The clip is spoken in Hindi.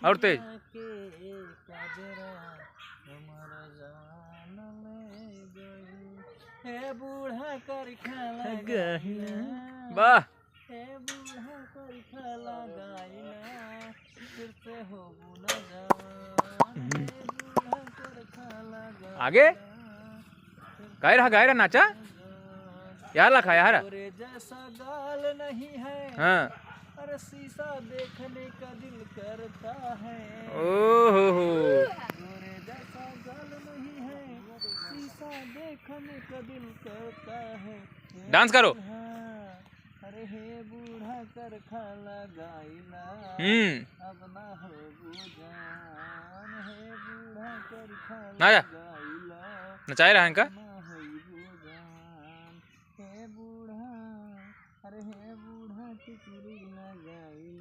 और तेज। बूढ़ा कर खाला वाह हे बूढ़ा कर खाला गाइला फिर से हो न जवान बूढ़ा कर खाला आगे गाय रहा नाचा यार ला खाया हरा जैसा गाल नहीं है हाँ अरे शीशा देखने का दिल करता है ओहो गोरे जैसा गाल नहीं है शीशा देखने का दिल करता है डांस करो अरे हे बूढ़ा कर खाला गाइला अब ना हो बुझान हे बूढ़ा कर खाला गाइला नचाए रहा इनका हे बूढ़ा अरे हे बूढ़ा टिकरी ना गाइला।